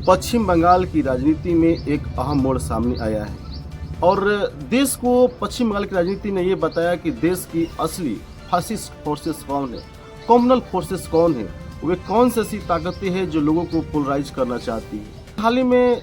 पश्चिम बंगाल की राजनीति में एक अहम मोड़ सामने आया है और देश को पश्चिम बंगाल की राजनीति ने ये बताया कि देश की असली फासिस्ट फोर्सेस कौन है, कम्युनल फोर्सेस कौन है, वे कौन सी ऐसी ताकतें हैं जो लोगों को पोलराइज करना चाहती है। हाल ही में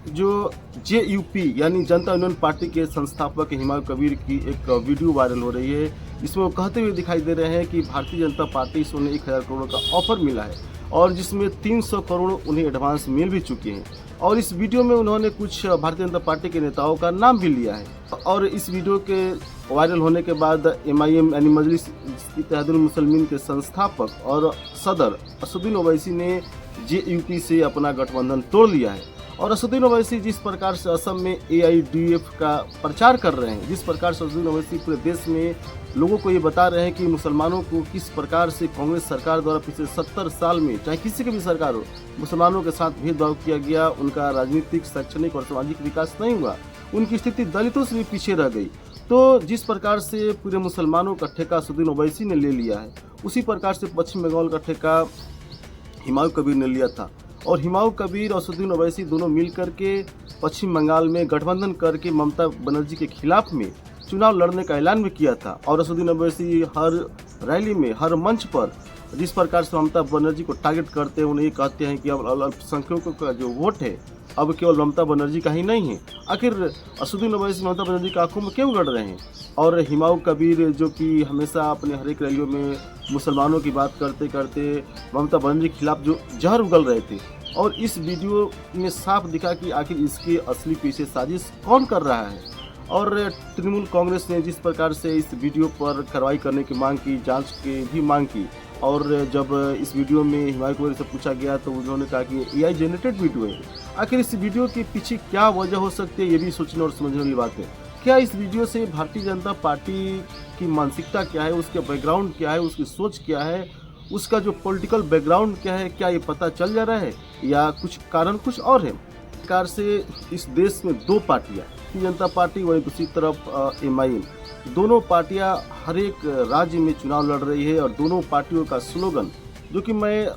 जो JUP यानी जनता यूनियन पार्टी के संस्थापक हिमायू कबीर की एक वीडियो वायरल हो रही है, जिसमें वो कहते हुए दिखाई दे रहे हैं कि भारतीय जनता पार्टी से उन्हें 1000 करोड़ का ऑफर मिला है और जिसमें 300 करोड़ उन्हें एडवांस मिल भी चुके हैं। और इस वीडियो में उन्होंने कुछ भारतीय जनता पार्टी के नेताओं का नाम भी लिया है। और इस वीडियो के वायरल होने के बाद MIM यानी मजलिस इत्तेहादुल मुसलमीन के संस्थापक और सदर असदुद्दीन ओवैसी ने JUP से अपना गठबंधन तोड़ लिया है। और असदुद्दीन ओवैसी जिस प्रकार से असम में AIDF का प्रचार कर रहे हैं, जिस प्रकार से असदुद्दीन ओवैसी पूरे देश में लोगों को ये बता रहे हैं कि मुसलमानों को किस प्रकार से कांग्रेस सरकार द्वारा पिछले 70 साल में, चाहे किसी की भी सरकार हो, मुसलमानों के साथ भेदभाव किया गया, उनका राजनीतिक, शैक्षणिक और सामाजिक विकास नहीं हुआ, उनकी स्थिति दलितों से भी पीछे रह गई। तो जिस प्रकार से पूरे मुसलमानों का ठेका असदुद्दीन ओवैसी ने ले लिया है, उसी प्रकार से पश्चिम बंगाल का ठेका हिमायू कबीर ने लिया था। और हिमायू कबीर और असदुद्दीन ओवैसी दोनों मिलकर के पश्चिम बंगाल में गठबंधन करके ममता बनर्जी के खिलाफ में चुनाव लड़ने का ऐलान भी किया था। और असदुद्दीन ओवैसी हर रैली में, हर मंच पर जिस प्रकार से ममता बनर्जी को टारगेट करते हैं, उन्हें ये कहते हैं कि अब अल्पसंख्यकों का जो वोट है अब केवल ममता बनर्जी का ही नहीं है। आखिर असदुद्दीन ओवैसी ममता बनर्जी की आंखों में क्यों गड़ रहे हैं? और हिमायू कबीर जो कि हमेशा अपने हर एक रैलियों में मुसलमानों की बात करते करते ममता बनर्जी के खिलाफ जो जहर उगल रहे थे, और इस वीडियो में साफ दिखा कि आखिर इसके असली पीछे साजिश कौन कर रहा है। और तृणमूल कांग्रेस ने जिस प्रकार से इस वीडियो पर कार्रवाई करने की मांग की, जांच की भी मांग की, और जब इस वीडियो में हिमायू कबीर से पूछा गया तो उन्होंने कहा कि AI जनरेटेड वीडियो है। आखिर इस वीडियो के पीछे क्या वजह हो सकती है, ये भी सोचने और समझने वाली बात है। क्या इस वीडियो से भारतीय जनता पार्टी की मानसिकता क्या है, उसके बैकग्राउंड क्या है, उसकी सोच क्या है, उसका जो पॉलिटिकल बैकग्राउंड क्या है, क्या ये पता चल जा रहा है या कुछ कारण कुछ और है? प्रकार से इस देश में दो पार्टियां, भारतीय जनता पार्टी वहीं दूसरी तरफ MIM, दोनों पार्टियां हर एक राज्य में चुनाव लड़ रही है। और दोनों पार्टियों का स्लोगन, जो कि मैं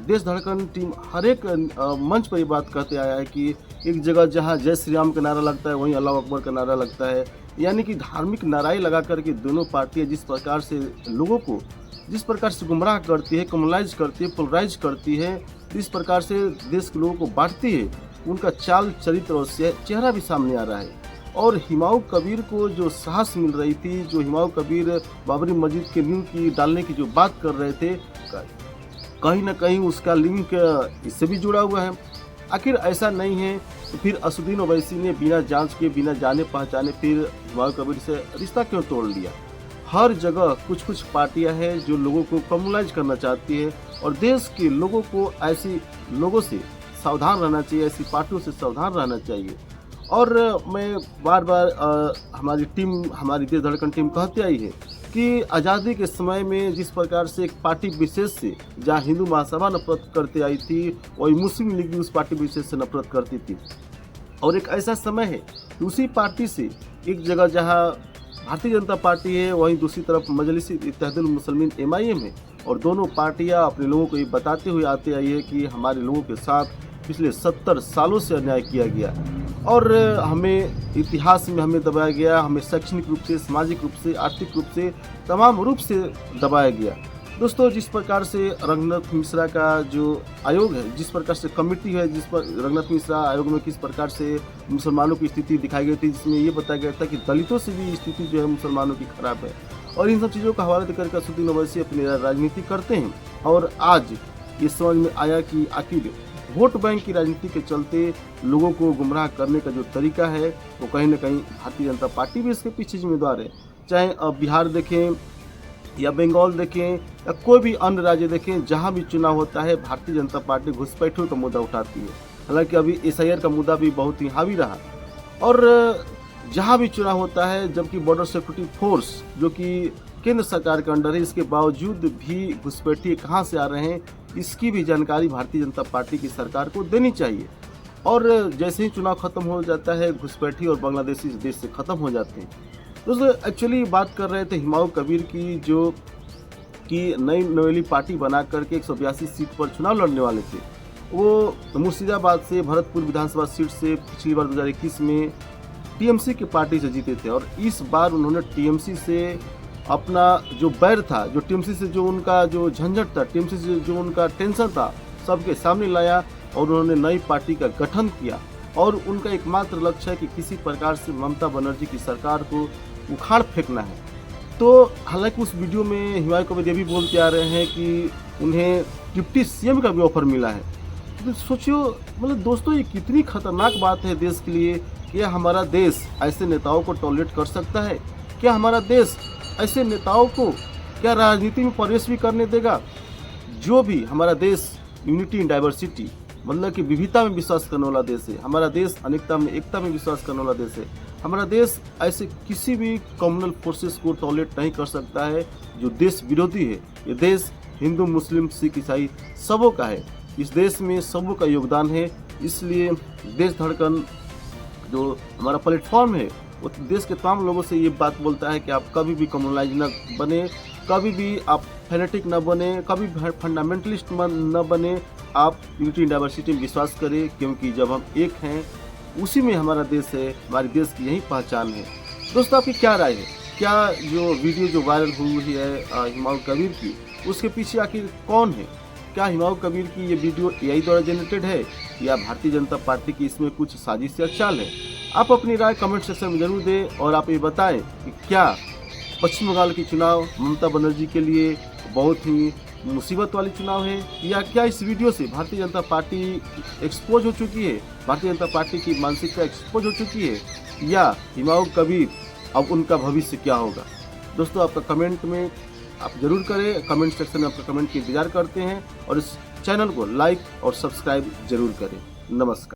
देश धड़कन टीम हर एक मंच पर ये बात कहते आया है कि एक जगह जहां जय श्री राम का नारा लगता है, वहीं अल्लाह अकबर का नारा लगता है। यानी कि धार्मिक नाराएं लगा करके दोनों पार्टियां जिस प्रकार से लोगों को जिस प्रकार से गुमराह करती है, कम्युनलाइज करती है, पोलराइज करती है, जिस प्रकार से देश के लोगों को बांटती है, उनका चाल, चरित्र और चेहरा भी सामने आ रहा है। और हिमायू कबीर को जो साहस मिल रही थी, जो हिमायू कबीर बाबरी मस्जिद के नींव की डालने की जो बात कर रहे थे, कहीं ना कहीं उसका लिंक इससे भी जुड़ा हुआ है। आखिर ऐसा नहीं है तो फिर असदुद्दीन ओवैसी ने बिना जांच के, बिना जाने पहचाने फिर हिमायू कबीर से रिश्ता क्यों तोड़ लिया? हर जगह कुछ कुछ पार्टियां हैं जो लोगों को कम्युनलाइज करना चाहती है, और देश के लोगों को ऐसी लोगों से सावधान रहना चाहिए, ऐसी पार्टियों से सावधान रहना चाहिए। और मैं बार बार हमारी देश धड़कन टीम कहती आई है कि आज़ादी के समय में जिस प्रकार से एक पार्टी विशेष से, जहाँ हिंदू महासभा नफरत करते आई थी, वही मुस्लिम लीग भी उस पार्टी विशेष से नफरत करती थी। और एक ऐसा समय है कि उसी पार्टी से एक जगह जहाँ भारतीय जनता पार्टी है, वहीं दूसरी तरफ मजलिस इत्तेहादुल मुसलमीन MIM है, और दोनों पार्टियां अपने लोगों को ये बताते हुए आते आई है कि हमारे लोगों के साथ पिछले 70 सालों से अन्याय किया गया और हमें इतिहास में हमें दबाया गया, हमें शैक्षणिक रूप से, सामाजिक रूप से, आर्थिक रूप से, तमाम रूप से दबाया गया। दोस्तों, जिस प्रकार से रंगनाथ मिश्रा का जो आयोग है, जिस प्रकार से कमेटी है, जिस पर रंगनाथ मिश्रा आयोग में किस प्रकार से मुसलमानों की स्थिति दिखाई गई थी, जिसमें ये बताया गया था कि दलितों से भी स्थिति जो है मुसलमानों की खराब है, और इन सब चीज़ों का हवाला देकर असदुद्दीन ओवैसी अपनी राजनीति करते हैं। और आज ये समझ में आया कि आखिर वोट बैंक की राजनीति के चलते लोगों को गुमराह करने का जो तरीका है, वो कहीं ना कहीं भारतीय जनता पार्टी भी इसके पीछे जिम्मेदार है। चाहे अब बिहार देखें या बंगाल देखें या कोई भी अन्य राज्य देखें, जहां भी चुनाव होता है भारतीय जनता पार्टी घुसपैठियों का मुद्दा उठाती है। हालांकि अभी SIR का मुद्दा भी बहुत ही हावी रहा, और जहां भी चुनाव होता है, जबकि बॉर्डर सिक्योरिटी फोर्स जो कि केंद्र सरकार के अंडर है, इसके बावजूद भी घुसपैठिए कहां से आ रहे हैं, इसकी भी जानकारी भारतीय जनता पार्टी की सरकार को देनी चाहिए। और जैसे ही चुनाव खत्म हो जाता है, घुसपैठी और बांग्लादेशी इस देश से खत्म हो जाते हैं। दोस्तों, एक्चुअली बात कर रहे थे हिमायू कबीर की, जो कि नई नवेली पार्टी बना करके 182 सीट पर चुनाव लड़ने वाले थे। वो मुर्शिदाबाद से भरतपुर विधानसभा सीट से पिछली बार 2021 में टीएमसी की पार्टी से जीते थे और इस बार उन्होंने टीएमसी से अपना जो बैर था, जो टीएमसी से जो उनका जो झंझट था, टीएमसी से जो उनका टेंशन था, सबके सामने लाया और उन्होंने नई पार्टी का गठन किया और उनका एकमात्र लक्ष्य है कि किसी प्रकार से ममता बनर्जी की सरकार को उखाड़ फेंकना है। तो हालांकि उस वीडियो में हिमायत कबीर ये भी बोलते आ रहे हैं कि उन्हें डिप्टी सीएम का भी ऑफर मिला है। तो सोचियो, मतलब दोस्तों, ये कितनी खतरनाक बात है देश के लिए। क्या हमारा देश ऐसे नेताओं को टॉलरेट कर सकता है? क्या हमारा देश ऐसे नेताओं को क्या राजनीति में प्रवेश भी करने देगा? जो भी हमारा देश यूनिटी इन डाइवर्सिटी, मतलब कि विविधता में विश्वास करने वाला देश है। हमारा देश अनेकता में एकता में विश्वास करने वाला देश है। हमारा देश ऐसे किसी भी कम्युनल फोर्सेस को टॉलरेट नहीं कर सकता है जो देश विरोधी है। ये देश हिंदू, मुस्लिम, सिख, ईसाई सबों का है। इस देश में सबों का योगदान है। इसलिए देश धड़कन जो हमारा प्लेटफॉर्म है वो देश के तमाम लोगों से ये बात बोलता है कि आप कभी भी कम्युनलाइज न बने, कभी भी आप फैनेटिक न बने, कभी भी फंडामेंटलिस्ट न बने। आप यूनिटी इन डाइवर्सिटी में विश्वास करें, क्योंकि जब हम एक हैं उसी में हमारा देश है, हमारे देश की यही पहचान है। दोस्तों, आपकी क्या राय है? क्या जो वीडियो जो वायरल हुई है हिमायत कबीर की, उसके पीछे आखिर कौन है? क्या हिमायत कबीर की ये वीडियो एआई द्वारा जनरेटेड है या भारतीय जनता पार्टी की इसमें कुछ साजिश या चाल है? आप अपनी राय कमेंट सेक्शन में जरूर दें और आप ये बताएं कि क्या पश्चिम बंगाल की चुनाव ममता बनर्जी के लिए बहुत ही मुसीबत वाली चुनाव है, या क्या इस वीडियो से भारतीय जनता पार्टी एक्सपोज हो चुकी है, भारतीय जनता पार्टी की मानसिकता एक्सपोज हो चुकी है, या हिमायत कबीर अब उनका भविष्य क्या होगा? दोस्तों, आपका कमेंट में आप जरूर करें। कमेंट सेक्शन में आपका कमेंट की इंतजार करते हैं और इस चैनल को लाइक और सब्सक्राइब जरूर करें। नमस्कार।